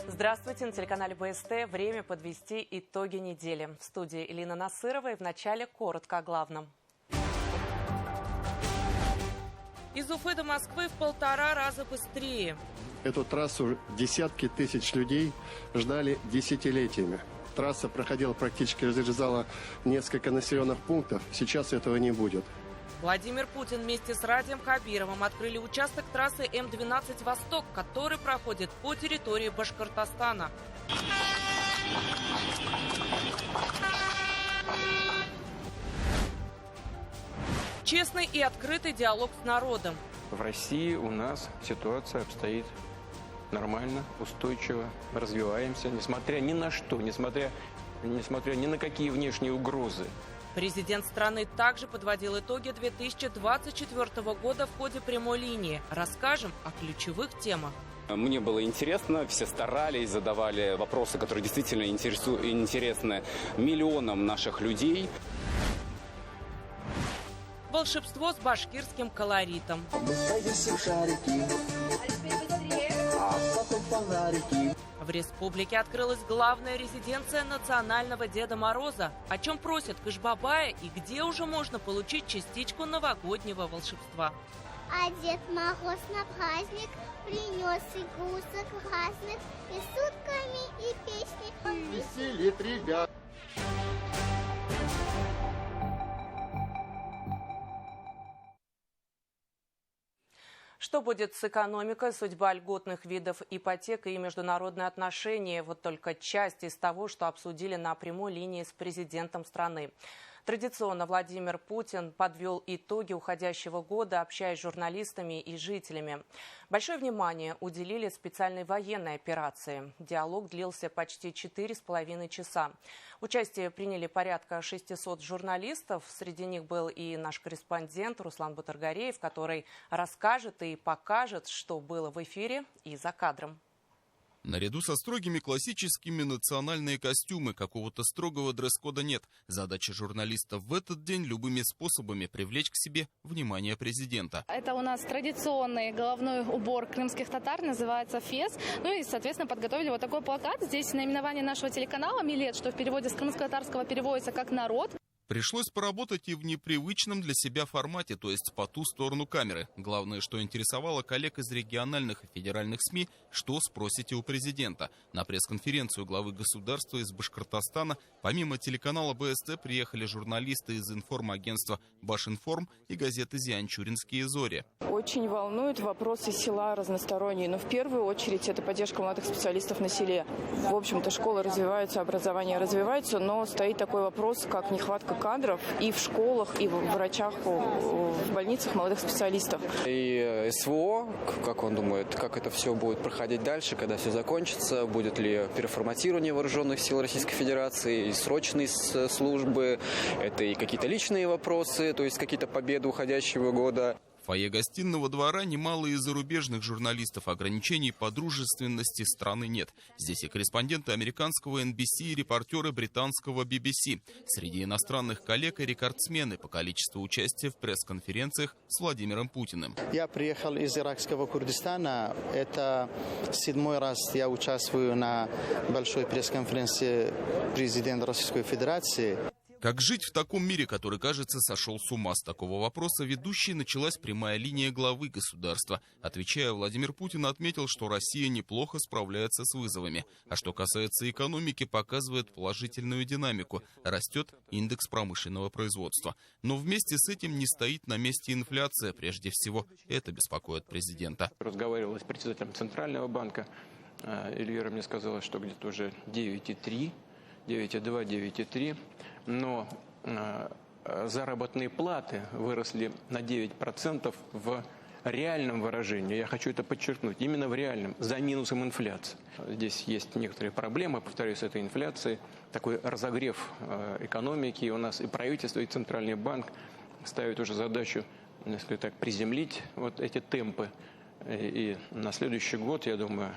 Здравствуйте, на телеканале БСТ. Время подвести итоги недели. В студии Элина Насырова, и вначале коротко о главном. Из Уфы до Москвы в 1,5 раза быстрее. Эту трассу десятки тысяч людей ждали десятилетиями. Трасса проходила практически, разрезала несколько населенных пунктов. Сейчас этого не будет. Владимир Путин вместе с Радием Хабировым открыли участок трассы М-12 «Восток», который проходит по территории Башкортостана. Честный и открытый диалог с народом. В России у нас ситуация обстоит нормально, устойчиво, развиваемся, несмотря ни на что, несмотря ни на какие внешние угрозы. Президент страны также подводил итоги 2024 года в ходе прямой линии. Расскажем о ключевых темах. Мне было интересно, все старались, задавали вопросы, которые действительно интересны миллионам наших людей. Волшебство с башкирским колоритом. В республике открылась главная резиденция национального Деда Мороза. О чем просят Кыш-Бабая и где уже можно получить частичку новогоднего волшебства. А Дед Мороз на праздник принес игрушек разных и сутками, и песни. Веселит ребят. Что будет с экономикой, судьба льготных видов ипотек и международные отношения? Вот только часть из того, что обсудили на прямой линии с президентом страны. Традиционно Владимир Путин подвел итоги уходящего года, общаясь с журналистами и жителями. Большое внимание уделили специальной военной операции. Диалог длился почти 4,5 часа. Участие приняли порядка 600 журналистов. Среди них был и наш корреспондент Руслан Бутаргареев, который расскажет и покажет, что было в эфире и за кадром. Наряду со строгими классическими национальные костюмы, какого-то строгого дресс-кода нет. Задача журналистов в этот день любыми способами привлечь к себе внимание президента. Это у нас традиционный головной убор крымских татар, называется фес. Ну и, соответственно, подготовили вот такой плакат. Здесь наименование нашего телеканала «Милет», что в переводе с крымско-татарского переводится как «народ». Пришлось поработать и в непривычном для себя формате, то есть по ту сторону камеры. Главное, что интересовало коллег из региональных и федеральных СМИ, что спросите у президента. На пресс-конференцию главы государства из Башкортостана помимо телеканала БСТ приехали журналисты из информагентства «Башинформ» и газеты «Зианчуринские зори». Очень волнуют вопросы села разносторонние, но в первую очередь это поддержка молодых специалистов на селе. В общем-то, школы развиваются, образование развивается, но стоит такой вопрос, как нехватка кадров и в школах, и в врачах, в больницах молодых специалистов. И СВО, как он думает, как это все будет проходить дальше, когда все закончится, будет ли переформатирование вооруженных сил Российской Федерации, и срочные службы, это и какие-то личные вопросы, то есть какие-то победы уходящего года. В фойе гостиного двора немало и зарубежных журналистов. Ограничений по дружественности страны нет. Здесь и корреспонденты американского NBC, и репортеры британского BBC. Среди иностранных коллег и рекордсмены по количеству участия в пресс-конференциях с Владимиром Путиным. Я приехал из иракского Курдистана. Это 7-й раз я участвую на большой пресс-конференции президента Российской Федерации. Как жить в таком мире, который, кажется, сошел с ума? С такого вопроса ведущей началась прямая линия главы государства. Отвечая, Владимир Путин отметил, что Россия неплохо справляется с вызовами. А что касается экономики, показывает положительную динамику. Растет индекс промышленного производства. Но вместе с этим не стоит на месте инфляция. Прежде всего, это беспокоит президента. Разговаривала с председателем Центрального банка. Эльвира мне сказала, что где-то уже 9,3, 9,2, 9,3. Но заработные платы выросли на 9% в реальном выражении, я хочу это подчеркнуть, именно в реальном, за минусом инфляции. Здесь есть некоторые проблемы, повторюсь, с этой инфляцией, такой разогрев экономики у нас, и правительство, и Центральный банк ставят уже задачу, несколько так, приземлить вот эти темпы. И на следующий год, я думаю,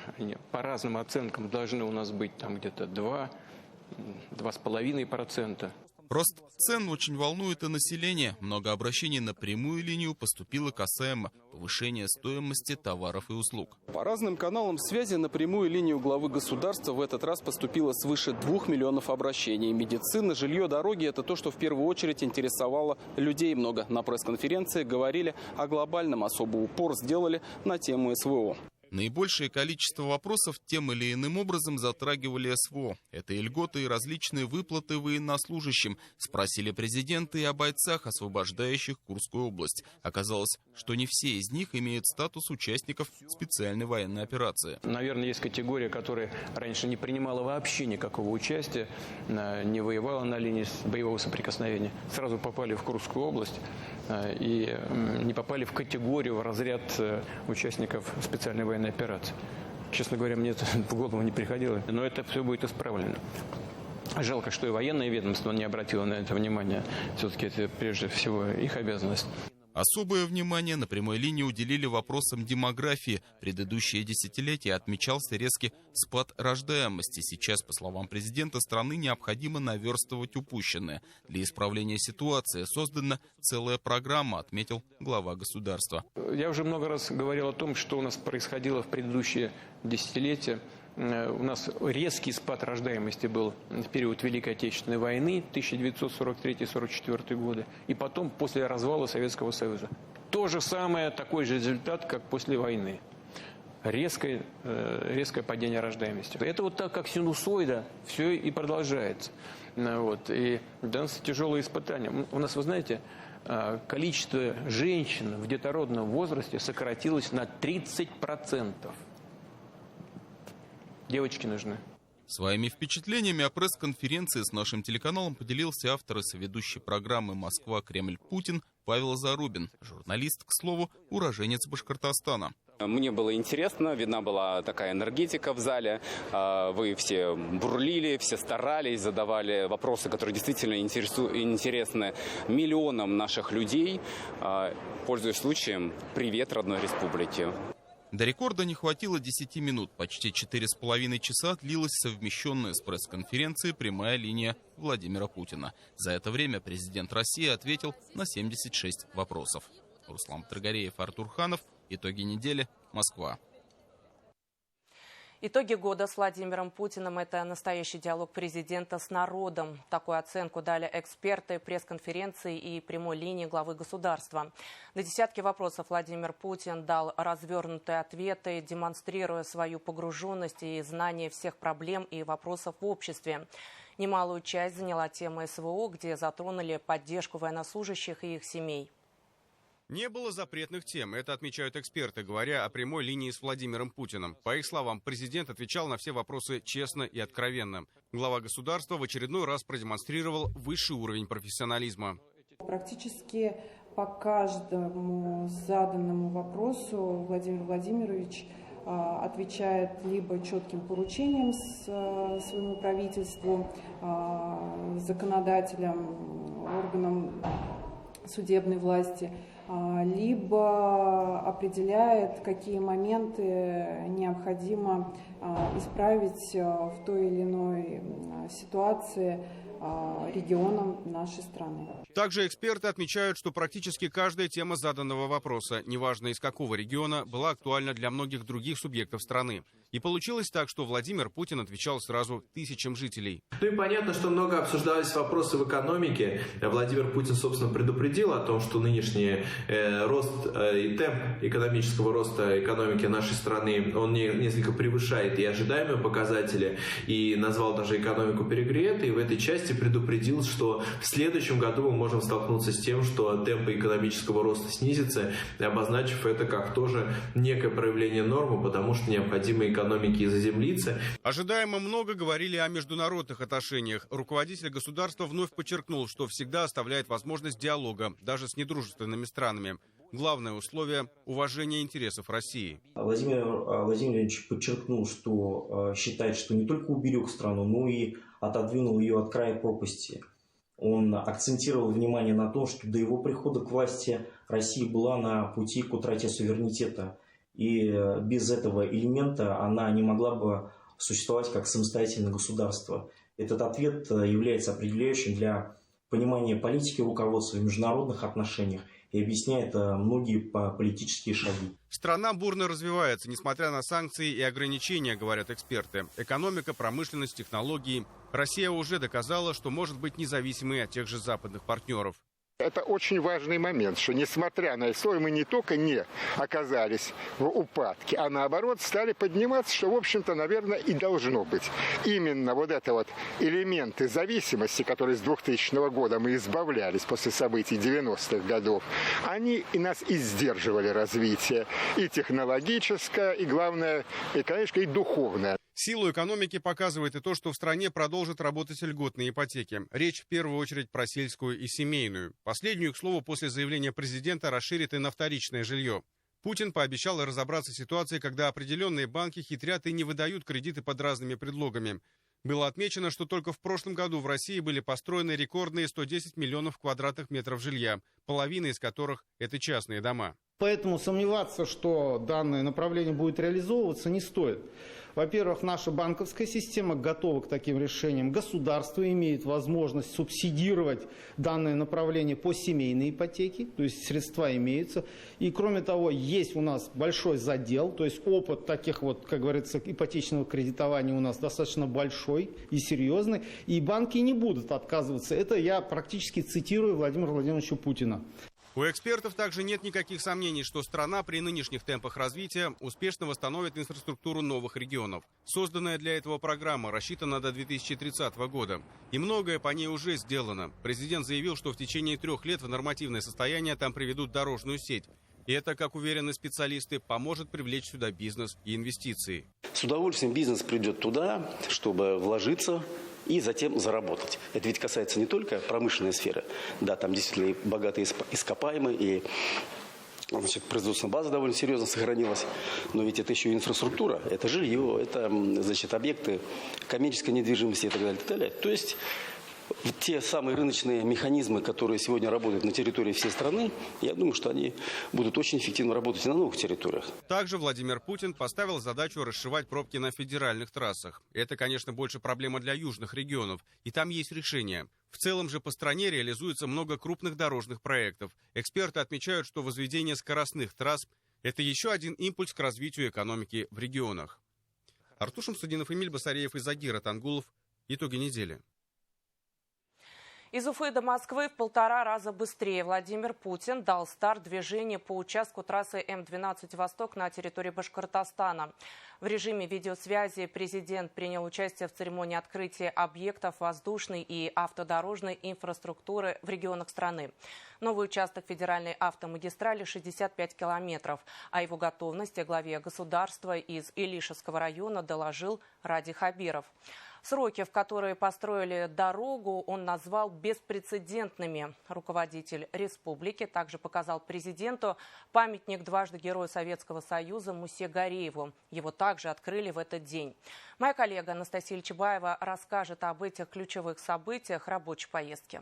по разным оценкам должны у нас быть там где-то 2,5%. Рост цен очень волнует и население. Много обращений на прямую линию поступило касаемо повышения стоимости товаров и услуг. По разным каналам связи на прямую линию главы государства в этот раз поступило свыше 2 миллионов обращений. Медицина, жилье, дороги – это то, что в первую очередь интересовало людей. Много на пресс-конференции говорили о глобальном, особый упор сделали на тему СВО. Наибольшее количество вопросов тем или иным образом затрагивали СВО. Это и льготы, и различные выплаты военнослужащим. Спросили президента и о бойцах, освобождающих Курскую область. Оказалось, что не все из них имеют статус участников специальной военной операции. Наверное, есть категория, которая раньше не принимала вообще никакого участия, не воевала на линии боевого соприкосновения. Сразу попали в Курскую область и не попали в категорию, в разряд участников специальной военной операции. Честно говоря, мне это в голову не приходило, но это все будет исправлено. Жалко, что и военное ведомство не обратило на это внимание. Все-таки это прежде всего их обязанность. Особое внимание на прямой линии уделили вопросам демографии. Предыдущие десятилетия отмечался резкий спад рождаемости. Сейчас, по словам президента страны, необходимо наверстывать упущенное. Для исправления ситуации создана целая программа, отметил глава государства. Я уже много раз говорил о том, что у нас происходило в предыдущие десятилетия. У нас резкий спад рождаемости был в период Великой Отечественной войны 1943-1944 годы и потом после развала Советского Союза. То же самое, такой же результат, как после войны. Резкое падение рождаемости. Это вот так, как синусоида, все и продолжается. Вот. И для нас тяжелые испытания. У нас, вы знаете, количество женщин в детородном возрасте сократилось на 30%. Девочки нужны. Своими впечатлениями о пресс-конференции с нашим телеканалом поделился автор и соведущий программы «Москва. Кремль. Путин» Павел Зарубин. Журналист, к слову, уроженец Башкортостана. Мне было интересно, видна была такая энергетика в зале. Вы все бурлили, все старались, задавали вопросы, которые действительно интересны миллионам наших людей. Пользуясь случаем, привет родной республике. До рекорда не хватило 10 минут. Почти 4,5 часа длилась совмещенная с пресс-конференцией прямая линия Владимира Путина. За это время президент России ответил на 76 вопросов. Руслан Трагареев, Артур Ханов. Итоги недели. Москва. Итоги года с Владимиром Путиным – это настоящий диалог президента с народом. Такую оценку дали эксперты пресс-конференции и прямой линии главы государства. На десятки вопросов Владимир Путин дал развернутые ответы, демонстрируя свою погруженность и знание всех проблем и вопросов в обществе. Немалую часть заняла тема СВО, где затронули поддержку военнослужащих и их семей. Не было запретных тем, это отмечают эксперты, говоря о прямой линии с Владимиром Путиным. По их словам, президент отвечал на все вопросы честно и откровенно. Глава государства в очередной раз продемонстрировал высший уровень профессионализма. Практически по каждому заданному вопросу Владимир Владимирович отвечает либо четким поручением своему правительству, законодателям, органам судебной власти, либо определяет, какие моменты необходимо исправить в той или иной ситуации регионам нашей страны. Также эксперты отмечают, что практически каждая тема заданного вопроса, неважно из какого региона, была актуальна для многих других субъектов страны. И получилось так, что Владимир Путин отвечал сразу тысячам жителей. Ну и понятно, что много обсуждались вопросы в экономике. Владимир Путин, собственно, предупредил о том, что нынешний рост и темп экономического роста экономики нашей страны, он несколько превышает и ожидаемые показатели, и назвал даже экономику перегретой, и в этой части предупредил, что в следующем году мы можем столкнуться с тем, что темпы экономического роста снизятся, обозначив это как тоже некое проявление нормы, потому что необходимо экономике заземлиться. Ожидаемо много говорили о международных отношениях. Руководитель государства вновь подчеркнул, что всегда оставляет возможность диалога, даже с недружественными странами. Главное условие – уважение интересов России. Владимир Владимирович подчеркнул, что считает, что не только уберег страну, но и отодвинул ее от края пропасти. Он акцентировал внимание на том, что до его прихода к власти Россия была на пути к утрате суверенитета. И без этого элемента она не могла бы существовать как самостоятельное государство. Этот ответ является определяющим для понимания политики руководства в международных отношениях и объясняет многие политические шаги. Страна бурно развивается, несмотря на санкции и ограничения, говорят эксперты. Экономика, промышленность, технологии. Россия уже доказала, что может быть независимой от тех же западных партнеров. Это очень важный момент, что несмотря на СО, мы не только не оказались в упадке, а наоборот стали подниматься, что, в общем-то, наверное, и должно быть. Именно вот это вот элементы зависимости, которые с 2000 года мы избавлялись после событий 90-х годов, они и нас и сдерживали развитие, и технологическое, и, главное, и, конечно, и духовное. Силу экономики показывает и то, что в стране продолжат работать льготные ипотеки. Речь в первую очередь про сельскую и семейную. Последнюю, к слову, после заявления президента расширит и на вторичное жилье. Путин пообещал разобраться в ситуации, когда определенные банки хитрят и не выдают кредиты под разными предлогами. Было отмечено, что только в прошлом году в России были построены рекордные 110 миллионов квадратных метров жилья, половина из которых – это частные дома. Поэтому сомневаться, что данное направление будет реализовываться, не стоит. Во-первых, наша банковская система готова к таким решениям. Государство имеет возможность субсидировать данное направление по семейной ипотеке, то есть средства имеются. И кроме того, есть у нас большой задел, то есть опыт таких вот, как говорится, ипотечного кредитования у нас достаточно большой и серьезный. И банки не будут отказываться. Это я практически цитирую Владимира Владимировича Путина. У экспертов также нет никаких сомнений, что страна при нынешних темпах развития успешно восстановит инфраструктуру новых регионов. Созданная для этого программа рассчитана до 2030 года. И многое по ней уже сделано. Президент заявил, что в течение 3 лет в нормативное состояние там приведут дорожную сеть. И это, как уверены специалисты, поможет привлечь сюда бизнес и инвестиции. С удовольствием бизнес придет туда, чтобы вложиться и затем заработать. Это ведь касается не только промышленной сферы. Да, там действительно и богатые ископаемые, и производственная база довольно серьезно сохранилась. Но ведь это еще и инфраструктура, это жилье, это объекты коммерческой недвижимости и так далее, и так далее. То есть те самые рыночные механизмы, которые сегодня работают на территории всей страны, я думаю, что они будут очень эффективно работать и на новых территориях. Также Владимир Путин поставил задачу расшивать пробки на федеральных трассах. Это, конечно, больше проблема для южных регионов, и там есть решение. В целом же по стране реализуется много крупных дорожных проектов. Эксперты отмечают, что возведение скоростных трасс – это еще один импульс к развитию экономики в регионах. Артур Шамсудинов, Эмиль Басареев и Загир Атангулов. Итоги недели. Из Уфы до Москвы в 1,5 раза быстрее Владимир Путин дал старт движению по участку трассы М-12 «Восток» на территории Башкортостана. В режиме видеосвязи президент принял участие в церемонии открытия объектов воздушной и автодорожной инфраструктуры в регионах страны. Новый участок федеральной автомагистрали 65 километров. О его готовности главе государства из Илишевского района доложил Ради Хабиров. Сроки, в которые построили дорогу, он назвал беспрецедентными. Руководитель республики также показал президенту памятник дважды Герою Советского Союза Мусе Гарееву. Его также открыли в этот день. Моя коллега Анастасия Чебаева расскажет об этих ключевых событиях рабочей поездки.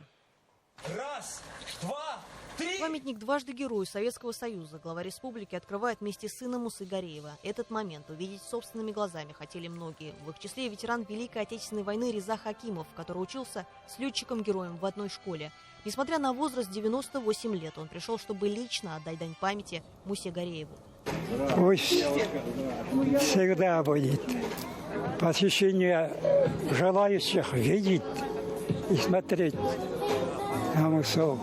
Раз, два, три. Памятник дважды Герою Советского Союза глава республики открывает вместе с сыном Мусы Гареева. Этот момент увидеть собственными глазами хотели многие. В их числе ветеран Великой Отечественной войны Реза Хакимов, который учился с летчиком-героем в одной школе. Несмотря на возраст 98 лет, он пришел, чтобы лично отдать дань памяти Мусе Гарееву. Пусть всегда будет посещение желающих видеть и смотреть на Мусу,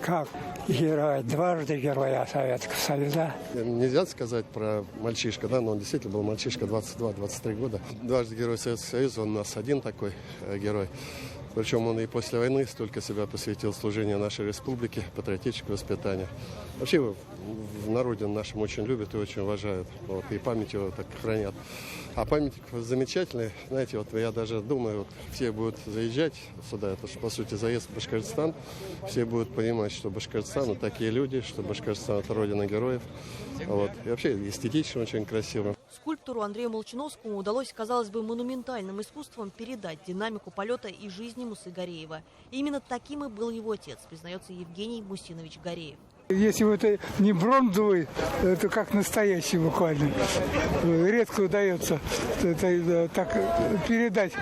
как герой, дважды героя Советского Союза. Нельзя сказать про мальчишка, да, но он действительно был мальчишка 22-23 года. Дважды герой Советского Союза, он у нас один такой герой. Причем он и после войны столько себя посвятил служению нашей республике, патриотическому воспитанию. Вообще в народе нашем очень любят и очень уважают. Вот, и память его так хранят. А памятник замечательный. Знаете, вот я даже думаю, вот, все будут заезжать сюда. Это же, по сути, заезд в Башкортостан. Все будут понимать, что Башкортостан — это такие люди, что Башкортостан — это родина героев. Вот. И вообще эстетично очень красиво. Скульптору Андрею Молчановскому удалось, казалось бы, монументальным искусством передать динамику полета и жизни Мусы Гареева. И именно таким и был его отец, признается Евгений Мусинович Гареев. Если вот это не бронзовый, это как настоящий буквально. Редко удается это так передать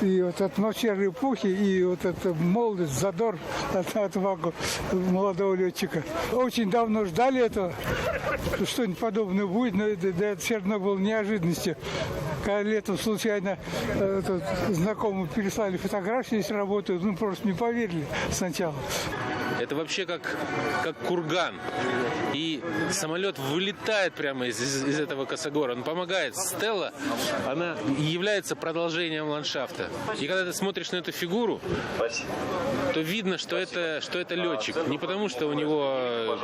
и вот атмосферу эпохи, и вот эту молодость, задор, отвагу молодого летчика. Очень давно ждали этого, что-нибудь подобное будет, но это все равно было неожиданностью. Когда летом случайно знакомые переслали фотографии, здесь работают, ну просто не поверили сначала. Это вообще как курган. И самолет вылетает прямо из этого косогора. Он помогает. Стелла, она является продолжением ландшафта. И когда ты смотришь на эту фигуру, то видно, что это летчик. Не потому, что у него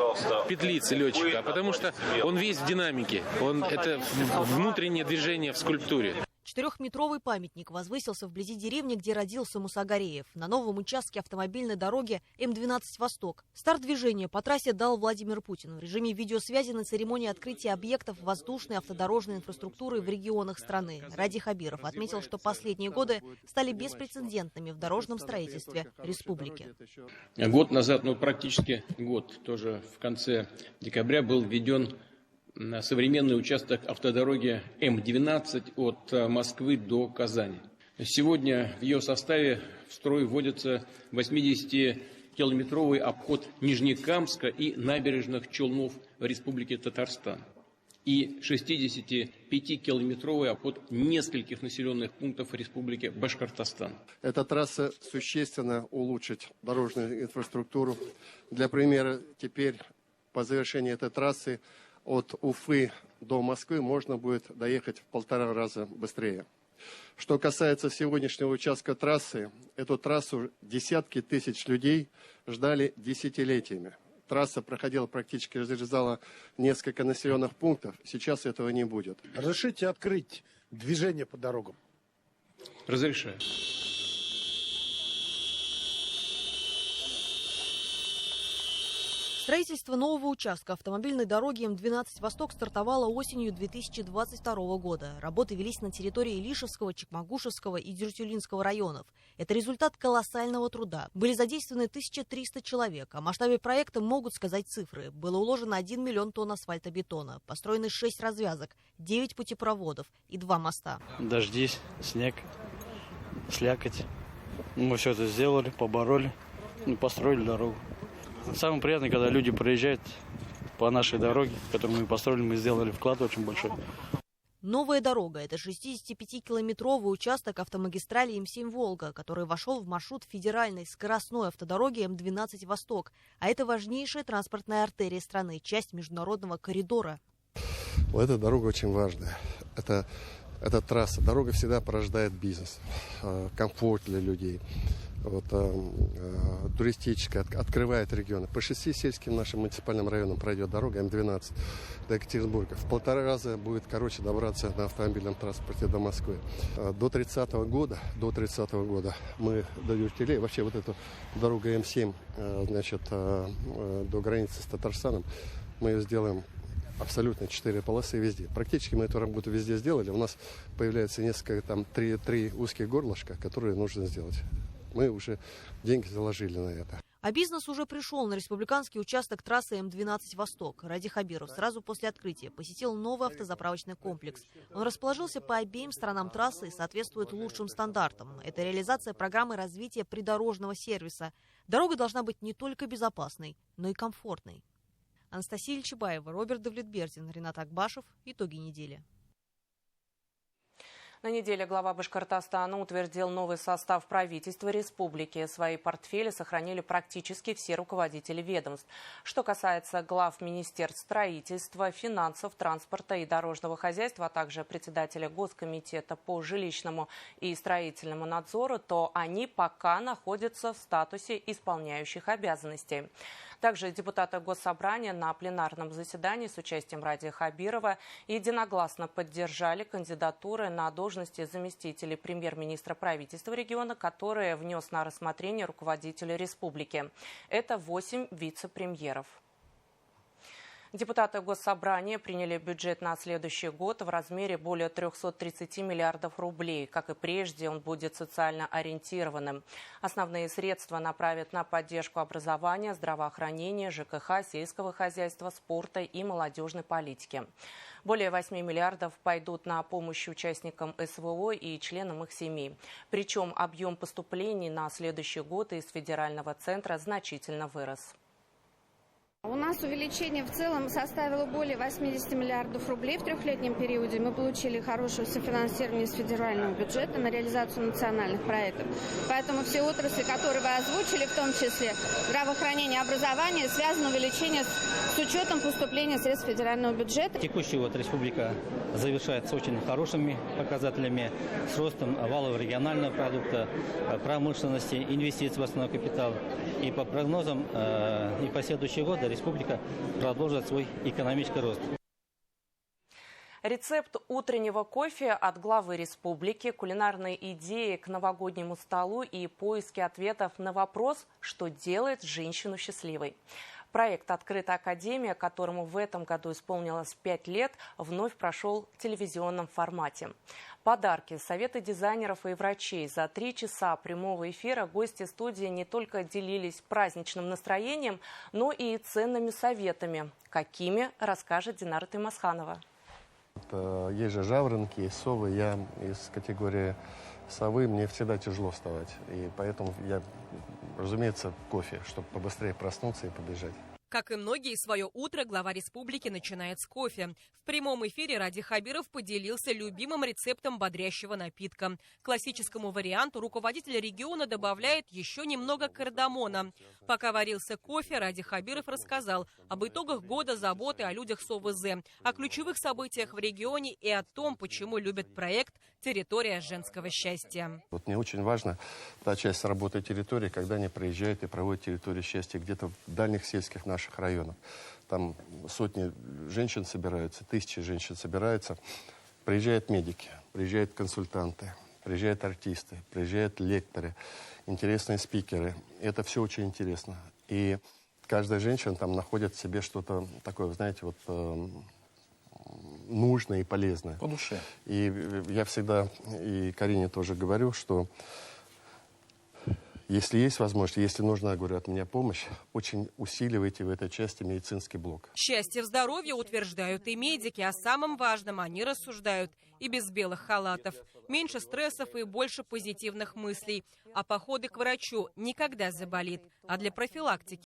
петлицы летчика, а потому что он весь в динамике. Это внутреннее движение в скульптуре. 4-метровый памятник возвысился вблизи деревни, где родился Муса Гареев, на новом участке автомобильной дороги М12 «Восток». Старт движения по трассе дал Владимир Путин в режиме видеосвязи на церемонии открытия объектов воздушной автодорожной инфраструктуры в регионах страны. Ради Хабиров отметил, что последние годы стали беспрецедентными в дорожном строительстве республики. Год назад, практически год, тоже в конце декабря был введен на современный участок автодороги М12 от Москвы до Казани. Сегодня в ее составе в строй вводится 80-километровый обход Нижнекамска и набережных Челнов в Республике Татарстан и 65-километровый обход нескольких населенных пунктов Республики Башкортостан. Эта трасса существенно улучшит дорожную инфраструктуру. Для примера, теперь по завершении этой трассы от Уфы до Москвы можно будет доехать в 1,5 раза быстрее. Что касается сегодняшнего участка трассы, эту трассу десятки тысяч людей ждали десятилетиями. Трасса проходила практически, разрезала несколько населенных пунктов. Сейчас этого не будет. Разрешите открыть движение по дорогам? Разрешаю. Строительство нового участка автомобильной дороги М12 «Восток» стартовало осенью 2022 года. Работы велись на территории Лишевского, Чекмагушевского и Дюртюлинского районов. Это результат колоссального труда. Были задействованы 1300 человек. О масштабе проекта могут сказать цифры. Было уложено 1 миллион тонн асфальтобетона, построены 6 развязок, 9 путепроводов и 2 моста. Дожди, снег, слякоть. Мы все это сделали, побороли и построили дорогу. Самое приятное, когда люди проезжают по нашей дороге, которую мы построили, мы сделали вклад очень большой. Новая дорога – это 65-километровый участок автомагистрали М7 «Волга», который вошел в маршрут федеральной скоростной автодороги М12 «Восток». А это важнейшая транспортная артерия страны, часть международного коридора. Эта дорога очень важная. Это трасса. Дорога всегда порождает бизнес, комфорт для людей. Туристическая, открывает регионы. По 6 сельским нашим муниципальным районам пройдет дорога М12 до Екатеринбурга. В 1,5 раза будет короче добраться на автомобильном транспорте до Москвы. До 30 года мы до Юртилей, вообще вот эту дорогу М7, до границы с Татарстаном, мы ее сделаем абсолютно 4 полосы везде. Практически мы эту работу везде сделали. У нас появляется несколько, 3 узких горлышка, которые нужно сделать. Мы уже деньги заложили на это. А бизнес уже пришел на республиканский участок трассы М12 «Восток». Ради Хабиров сразу после открытия посетил новый автозаправочный комплекс. Он расположился по обеим сторонам трассы и соответствует лучшим стандартам. Это реализация программы развития придорожного сервиса. Дорога должна быть не только безопасной, но и комфортной. Анастасия Ильчебаева, Роберт Давлетбердин, Ренат Акбашев. Итоги недели. На неделе глава Башкортостана утвердил новый состав правительства республики. Свои портфели сохранили практически все руководители ведомств. Что касается глав министерств строительства, финансов, транспорта и дорожного хозяйства, а также председателя Госкомитета по жилищному и строительному надзору, то они пока находятся в статусе исполняющих обязанностей. Также депутаты Госсобрания на пленарном заседании с участием Ради Хабирова единогласно поддержали кандидатуры на должности заместителей премьер-министра правительства региона, которые внес на рассмотрение руководителя республики. Это 8 вице-премьеров. Депутаты Госсобрания приняли бюджет на следующий год в размере более 330 миллиардов рублей. Как и прежде, он будет социально ориентированным. Основные средства направят на поддержку образования, здравоохранения, ЖКХ, сельского хозяйства, спорта и молодежной политики. Более 8 миллиардов пойдут на помощь участникам СВО и членам их семей. Причем объем поступлений на следующий год из федерального центра значительно вырос. У нас увеличение в целом составило более 80 миллиардов рублей в трехлетнем периоде. Мы получили хорошее софинансирование из федерального бюджета на реализацию национальных проектов. Поэтому все отрасли, которые вы озвучили, в том числе здравоохранение, образование, связано увеличение с учетом поступления средств федерального бюджета. Текущий год республика завершает с очень хорошими показателями, с ростом валового регионального продукта, промышленности, инвестиций в основной капитал. И по прогнозам и по следующие годы республика продолжит свой экономический рост. Рецепт утреннего кофе от главы республики, кулинарные идеи к новогоднему столу и поиски ответов на вопрос, что делает женщину счастливой. Проект «Открытая академия», которому в этом году исполнилось 5 лет, вновь прошел в телевизионном формате. Подарки, советы дизайнеров и врачей. За 3 часа прямого эфира гости студии не только делились праздничным настроением, но и ценными советами. Какими, расскажет Динара Таймасханова. Есть же жаворонки, есть совы. Я из категории совы, мне всегда тяжело вставать. И поэтому я, разумеется, кофе, чтобы побыстрее проснуться и побежать. Как и многие, свое утро глава республики начинает с кофе. В прямом эфире Ради Хабиров поделился любимым рецептом бодрящего напитка. К классическому варианту руководитель региона добавляет еще немного кардамона. Пока варился кофе, Ради Хабиров рассказал об итогах года заботы о людях с ОВЗ, о ключевых событиях в регионе и о том, почему любит проект «Территория женского счастья». Вот мне очень важна та часть работы территории, когда они приезжают и проводят территорию счастья где-то в дальних сельских наших районах. Там сотни женщин собираются, тысячи женщин собираются. Приезжают медики, приезжают консультанты, приезжают артисты, приезжают лекторы, интересные спикеры. Это все очень интересно. И каждая женщина там находит в себе что-то такое, знаете, вот нужное и полезное. По душе. И я всегда, и Карине тоже говорю, что если есть возможность, если нужна, говорю, от меня помощь, очень усиливайте в этой части медицинский блок. Счастье в здоровье утверждают и медики. О самом важном они рассуждают и без белых халатов. Меньше стрессов и больше позитивных мыслей. А походы к врачу никогда заболит. А для профилактики